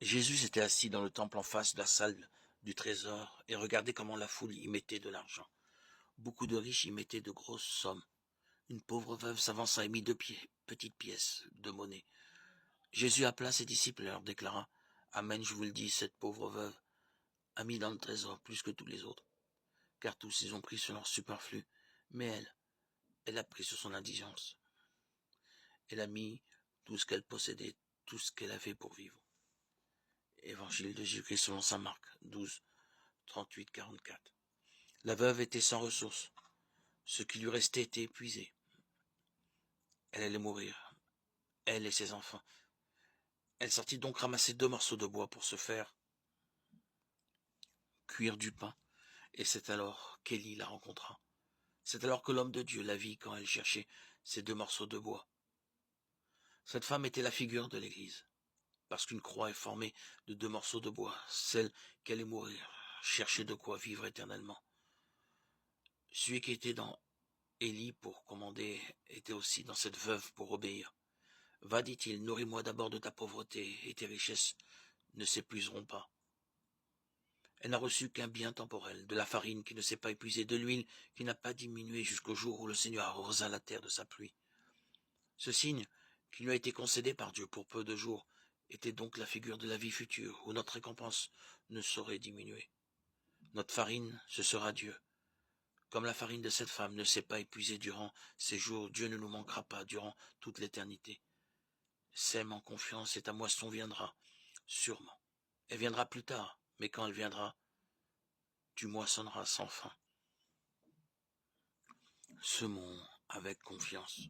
Jésus était assis dans le temple en face de la salle du trésor et regardait comment la foule y mettait de l'argent. Beaucoup de riches y mettaient de grosses sommes. Une pauvre veuve s'avança et mit petites pièces de monnaie. Jésus appela ses disciples et leur déclara: Amen, je vous le dis, cette pauvre veuve a mis dans le trésor plus que tous les autres, car tous ils ont pris sur leur superflu, mais elle a pris sur son indigence. Elle a mis tout ce qu'elle possédait, tout ce qu'elle avait pour vivre. Évangile de Jésus-Christ selon saint Marc 12, 38, 44. La veuve était sans ressources. Ce qui lui restait était épuisé. Elle allait mourir, elle et ses enfants. Elle sortit donc ramasser 2 morceaux de bois pour se faire cuire du pain. Et c'est alors qu'Élie la rencontra. C'est alors que l'homme de Dieu la vit quand elle cherchait ces 2 morceaux de bois. Cette femme était la figure de l'Église, parce qu'une croix est formée de 2 morceaux de bois, celle qui allait mourir, chercher de quoi vivre éternellement. Celui qui était dans Élie pour commander était aussi dans cette veuve pour obéir. Va, dit-il, nourris-moi d'abord de ta pauvreté, et tes richesses ne s'épuiseront pas. Elle n'a reçu qu'un bien temporel, de la farine qui ne s'est pas épuisée, de l'huile qui n'a pas diminué jusqu'au jour où le Seigneur arrosa la terre de sa pluie. Ce signe, qui lui a été concédé par Dieu pour peu de jours, était donc la figure de la vie future, où notre récompense ne saurait diminuer. Notre farine, ce sera Dieu. Comme la farine de cette femme ne s'est pas épuisée durant ces jours, Dieu ne nous manquera pas durant toute l'éternité. Sème en confiance et ta moisson viendra, sûrement. Elle viendra plus tard, mais quand elle viendra, tu moissonneras sans fin. Semons avec confiance.